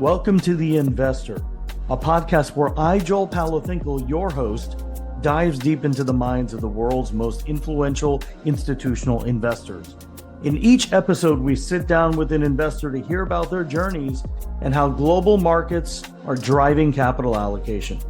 Welcome to The Investor, a podcast where I, Joel Palafinkel, your host, dives deep into the minds of the world's most influential institutional investors. In each episode, we sit down with an investor to hear about their journeys and how global markets are driving capital allocation.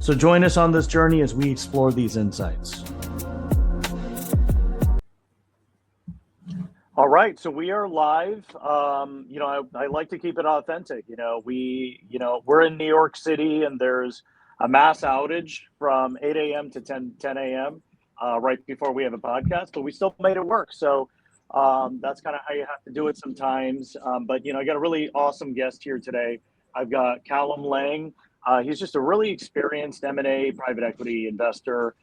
So join us on this journey as we explore these insights. All right, so we are live. I like to keep it authentic. We're in New York City, and there's a mass outage from 8 a.m. to 10 a.m. Right before we have a podcast, but we still made it work. So that's kind of how you have to do it sometimes. But I got a really awesome guest here today. I've got Callum Lang. He's just a really experienced M&A private equity investor.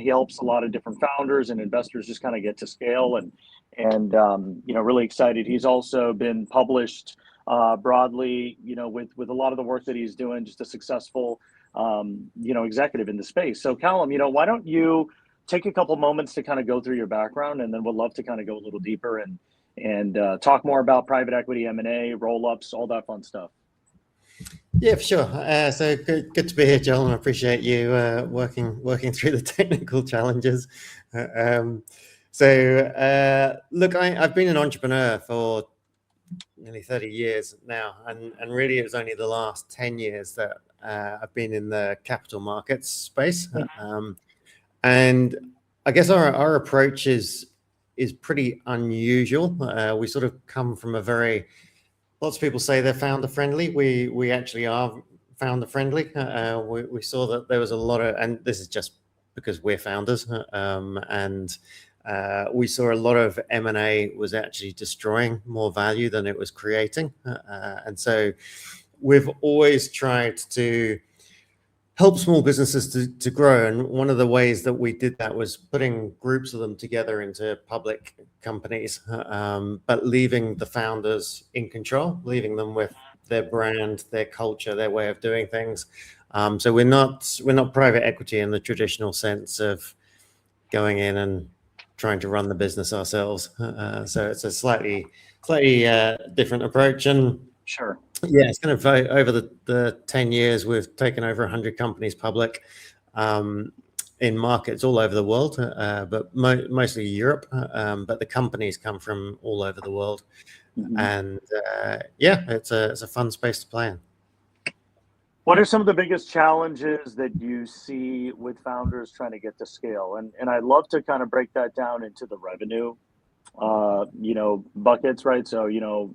He helps a lot of different founders and investors just kind of get to scale and really excited. He's also been published broadly, with a lot of the work that he's doing, just a successful, executive in the space. So Callum, why don't you take a couple moments to kind of go through your background, and then we'd love to kind of go a little deeper and talk more about private equity, M&A, roll-ups, all that fun stuff. Yeah, for sure. So good to be here, Joel, and I appreciate you working through the technical challenges. Look, I've been an entrepreneur for nearly 30 years now, and really it was only the last 10 years that I've been in the capital markets space. And I guess our approach is pretty unusual. We sort of come from lots of people say they're founder friendly. We actually are founder friendly. We saw that there was a lot of, and this is just because we're founders, we saw a lot of M&A was actually destroying more value than it was creating. And so we've always tried to help small businesses to grow. And one of the ways that we did that was putting groups of them together into public companies, but leaving the founders in control, leaving them with their brand, their culture, their way of doing things. So we're not private equity in the traditional sense of going in and trying to run the business ourselves. So it's a slightly different approach. And sure. Yeah, it's kind of over the 10 years, we've taken over 100 companies public in markets all over the world, but mostly Europe. But the companies come from all over the world. Mm-hmm. And it's a fun space to play in. What are some of the biggest challenges that you see with founders trying to get to scale? And I'd love to kind of break that down into the revenue, buckets, right? So,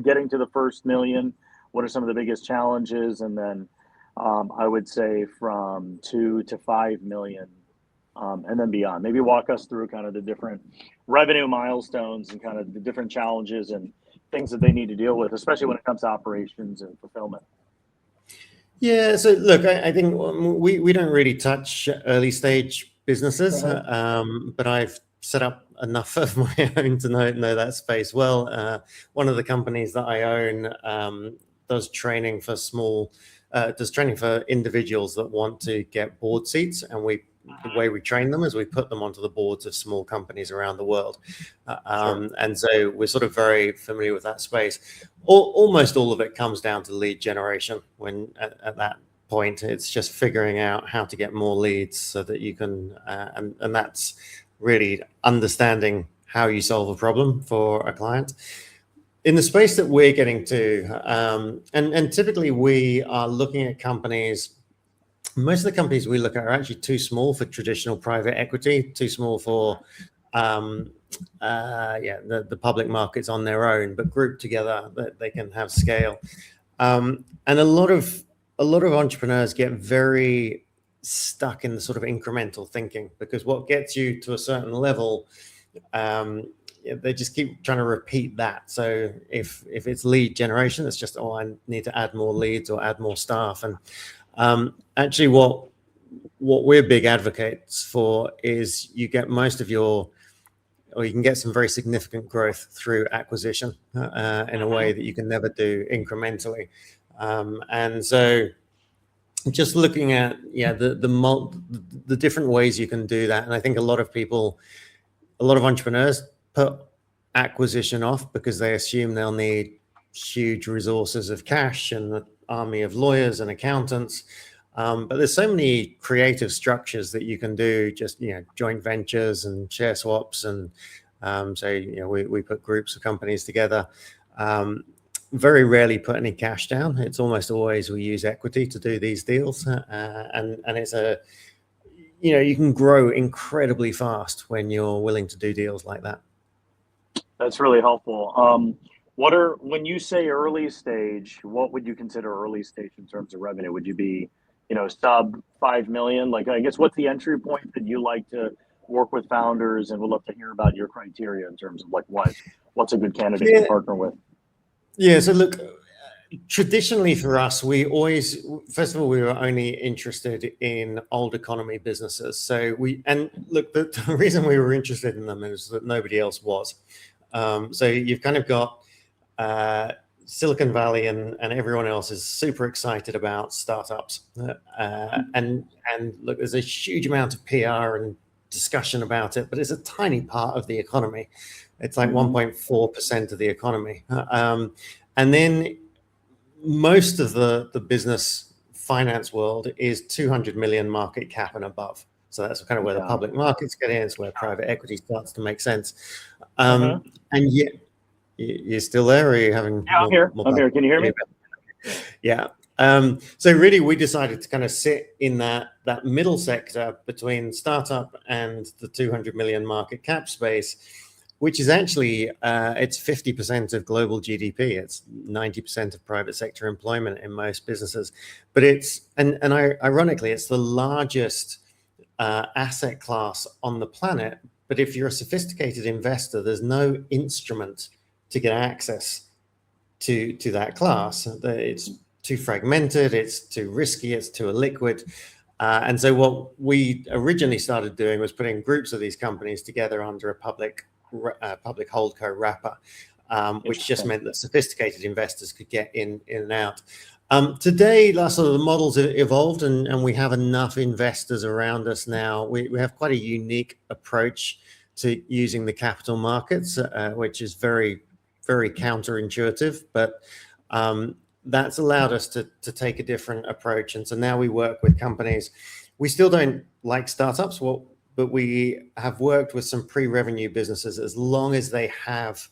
getting to the first million, what are some of the biggest challenges? And then I would say from 2 to 5 million and then beyond. Maybe walk us through kind of the different revenue milestones and kind of the different challenges and things that they need to deal with, especially when it comes to operations and fulfillment. Yeah, so look, I think we don't really touch early stage businesses, but I've set up enough of my own to know that space well. One of the companies that I own does training for individuals that want to get board seats, and the way we train them is we put them onto the boards of small companies around the world. Sure. And so we're sort of very familiar with that space. Almost all of it comes down to lead generation. When at that point, it's just figuring out how to get more leads so that you can, and that's really understanding how you solve a problem for a client. In the space that we're getting to, and typically we are looking at companies. Most of the companies we look at are actually too small for traditional private equity, too small for the public markets on their own, but grouped together that they can have scale. And a lot of entrepreneurs get very stuck in the sort of incremental thinking, because what gets you to a certain level, they just keep trying to repeat that. So if it's lead generation, it's just, I need to add more leads or add more staff. And actually what we're big advocates for is you get you can get some very significant growth through acquisition in a way that you can never do incrementally. And so just looking at the different ways you can do that. And I think a lot of entrepreneurs put acquisition off because they assume they'll need huge resources of cash and an army of lawyers and accountants. But there's so many creative structures that you can do, just, joint ventures and share swaps. And we put groups of companies together. Very rarely put any cash down. It's almost always we use equity to do these deals. And it's you can grow incredibly fast when you're willing to do deals like that. That's really helpful. When you say early stage, what would you consider early stage in terms of revenue? Would you be, sub 5 million? Like, I guess, what's the entry point that you like to work with founders? And we'd love to hear about your criteria in terms of like what's a good candidate to partner with. Yeah. So look, traditionally for us, we were only interested in old economy businesses. So the reason we were interested in them is that nobody else was. So you've kind of got Silicon Valley and everyone else is super excited about startups. And look, there's a huge amount of PR and discussion about it, but it's a tiny part of the economy. It's like 1.4% of the economy. And then most of the business finance world is 200 million market cap and above. So that's kind of where the public markets get in. It's where private equity starts to make sense. And yet, you're still there, or are you having? Yeah, I'm here. Can you hear me? Yeah. So really, we decided to kind of sit in that middle sector between startup and the 200 million market cap space, which is actually it's 50% of global GDP. It's 90% of private sector employment in most businesses. But ironically, it's the largest asset class on the planet. But if you're a sophisticated investor, there's no instrument to get access to that class. It's too fragmented, it's too risky, it's too illiquid. And so what we originally started doing was putting groups of these companies together under a public holdco wrapper, which just meant that sophisticated investors could get in and out. Today, the models have evolved, and we have enough investors around us now. We have quite a unique approach to using the capital markets, which is very, very counterintuitive, but that's allowed us to take a different approach. And so now we work with companies. We still don't like startups, but we have worked with some pre-revenue businesses as long as they have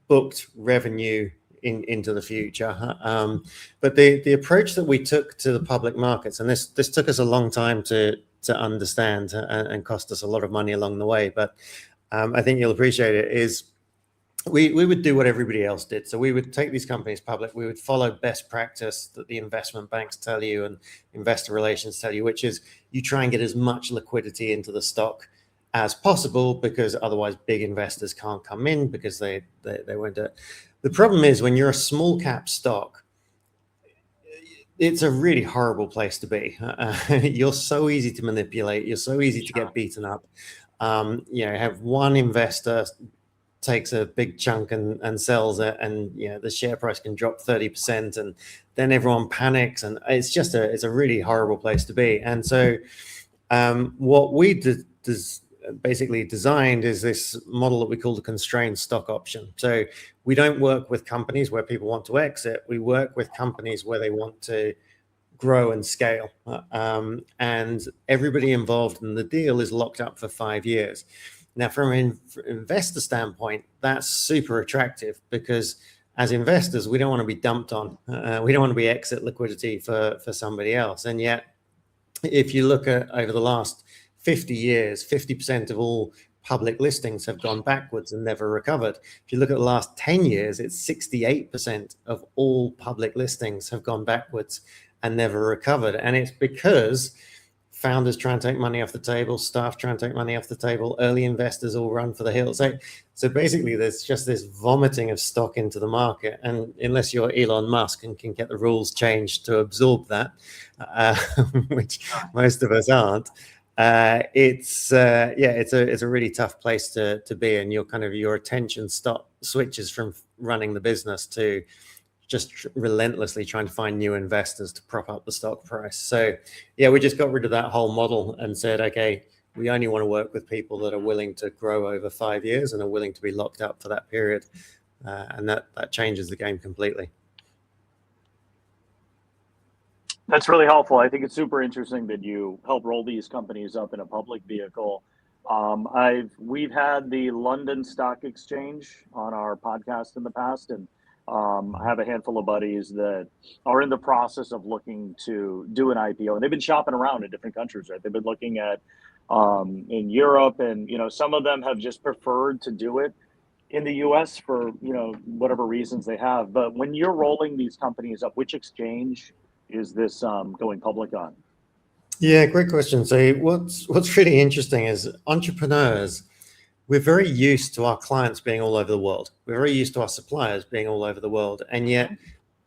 booked revenue into the future. But the approach that we took to the public markets, and this took us a long time to understand and cost us a lot of money along the way, but I think you'll appreciate it, is we would do what everybody else did. So we would take these companies public. We would follow best practice that the investment banks tell you and investor relations tell you, which is you try and get as much liquidity into the stock as possible, because otherwise big investors can't come in because they won't do it. The problem is when you're a small cap stock, it's a really horrible place to be. You're so easy to manipulate. You're so easy to get beaten up. Have one investor takes a big chunk and sells it, and the share price can drop 30%, and then everyone panics, and it's a really horrible place to be. And so what we basically designed is this model that we call the constrained stock option. So we don't work with companies where people want to exit. We work with companies where they want to grow and scale, and everybody involved in the deal is locked up for 5 years. Now, from an investor standpoint, that's super attractive, because as investors, we don't want to be dumped on. We don't want to be exit liquidity for somebody else. And yet, if you look at over the last 50 years, 50% of all public listings have gone backwards and never recovered. If you look at the last 10 years, it's 68% of all public listings have gone backwards and never recovered. And it's because founders try and take money off the table, staff try and take money off the table, early investors all run for the hills. So basically, there's just this vomiting of stock into the market. And unless you're Elon Musk and can get the rules changed to absorb that, which most of us aren't, it's a really tough place to be. And your attention switches from running the business to just relentlessly trying to find new investors to prop up the stock price. So we just got rid of that whole model and said, okay, we only want to work with people that are willing to grow over 5 years and are willing to be locked up for that period. and that changes the game completely. That's really helpful. I think it's super interesting that you help roll these companies up in a public vehicle. We've had the London Stock Exchange on our podcast in the past, and I have a handful of buddies that are in the process of looking to do an IPO, and they've been shopping around in different countries, right? They've been looking at in Europe, and some of them have just preferred to do it in the US for whatever reasons they have. But when you're rolling these companies up, which exchange is this going public on? Yeah, great question. So what's really interesting is entrepreneurs, we're very used to our clients being all over the world. We're very used to our suppliers being all over the world. And yet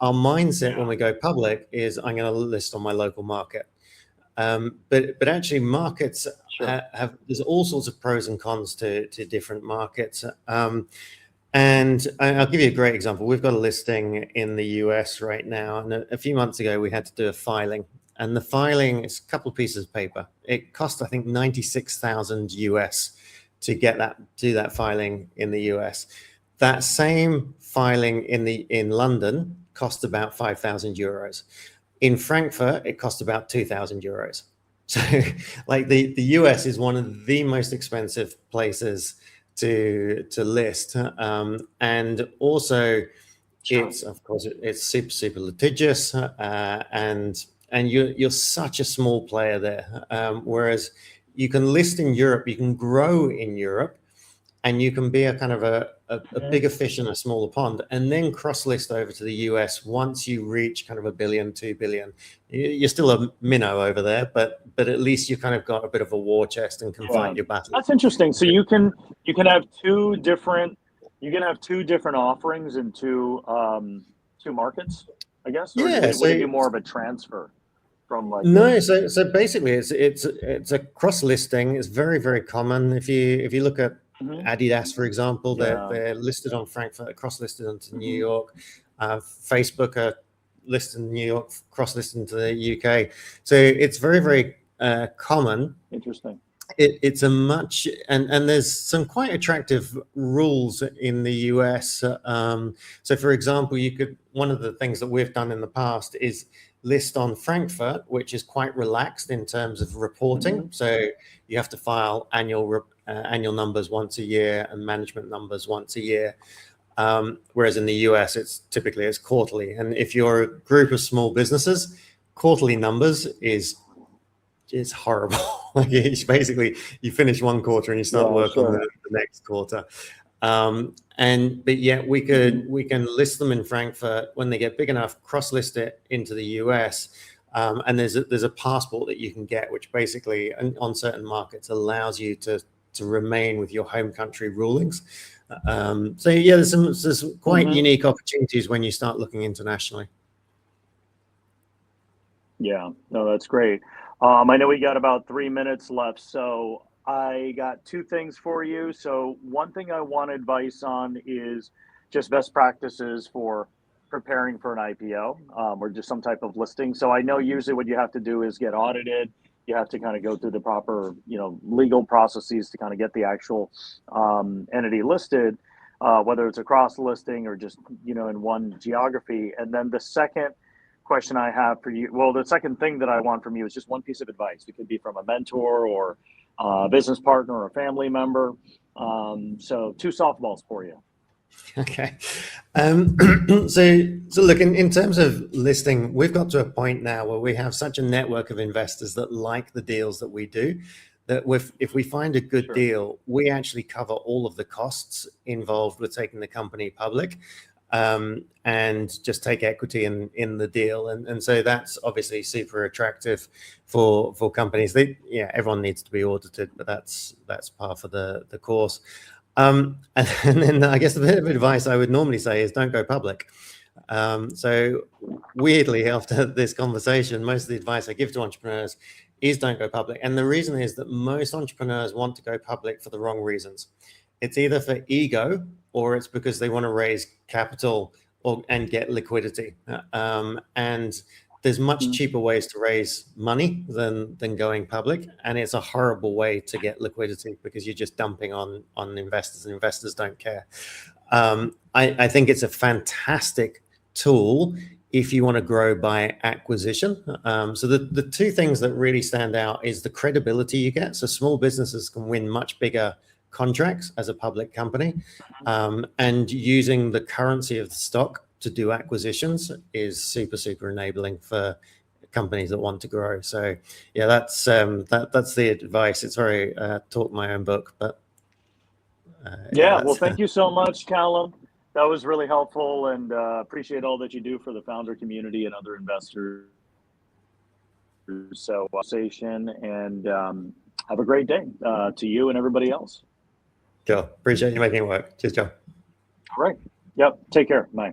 our mindset when we go public is I'm going to list on my local market. But actually markets there's all sorts of pros and cons to different markets. And I'll give you a great example. We've got a listing in the US right now. And a few months ago, we had to do a filing. And the filing is a couple of pieces of paper. It cost, I think, 96,000 US to do that filing in the US. That same filing in London cost about 5,000 euros. In Frankfurt, it cost about 2,000 euros. So like the US is one of the most expensive places to list, and also it's of course it's super litigious, and you're such a small player there, whereas you can list in Europe, you can grow in Europe, and you can be a kind of a bigger fish in a smaller pond, and then cross list over to the US once you reach kind of $1 billion, $2 billion. You're still a minnow over there, but at least you kind of got a bit of a war chest and can fight your battle. That's interesting. So you can have two different offerings in two markets, I guess. Or would it be more of a transfer from like? No, so basically it's a cross listing. It's very, very common. If you look at Adidas, for example, they're listed on Frankfurt, cross-listed into New York. Facebook are listed in New York, cross-listed into the UK. So it's very, very common. Interesting. It's a much, and there's some quite attractive rules in the US. So for example, one of the things that we've done in the past is list on Frankfurt, which is quite relaxed in terms of reporting. So you have to file annual numbers once a year and management numbers once a year. Whereas in the US, it's quarterly. And if you're a group of small businesses, quarterly numbers is horrible. Like it's basically you finish one quarter and you start work on the next quarter. But yet we can list them in Frankfurt. When they get big enough, cross-list it into the US, and there's a passport that you can get, which basically on certain markets allows you to remain with your home country rulings. So yeah, there's quite unique opportunities when you start looking internationally. Yeah, no, that's great. I know we got about 3 minutes left, so I got two things for you. So one thing I want advice on is just best practices for preparing for an IPO, or just some type of listing. So I know usually what you have to do is get audited. You have to kind of go through the proper, legal processes to kind of get the actual entity listed, whether it's a cross listing or just, in one geography. And then the second question I have for you, the second thing that I want from you is just one piece of advice. It could be from a mentor or a business partner or a family member. So two softballs for you. Okay. So look, in terms of listing, we've got to a point now where we have such a network of investors that like the deals that we do, that if we find a good deal, we actually cover all of the costs involved with taking the company public, and just take equity in the deal. And so that's obviously super attractive for companies. Everyone needs to be audited, but that's par for the course. And then I guess the bit of advice I would normally say is don't go public. So weirdly, after this conversation, most of the advice I give to entrepreneurs is don't go public. And the reason is that most entrepreneurs want to go public for the wrong reasons. It's either for ego or it's because they want to raise capital and get liquidity. And there's much cheaper ways to raise money than going public. And it's a horrible way to get liquidity because you're just dumping on investors, and investors don't care. I think it's a fantastic tool if you want to grow by acquisition. So the two things that really stand out is the credibility you get. So small businesses can win much bigger contracts as a public company, and using the currency of the stock to do acquisitions is super enabling for companies that want to grow. So yeah, that's the advice. It's very talk my own book, but Well, thank you so much, Callum. That was really helpful, and appreciate all that you do for the founder community and other investors. So, and have a great day to you and everybody else. Sure. Appreciate you making it work. Cheers, Joe. All right. Yep. Take care. Bye.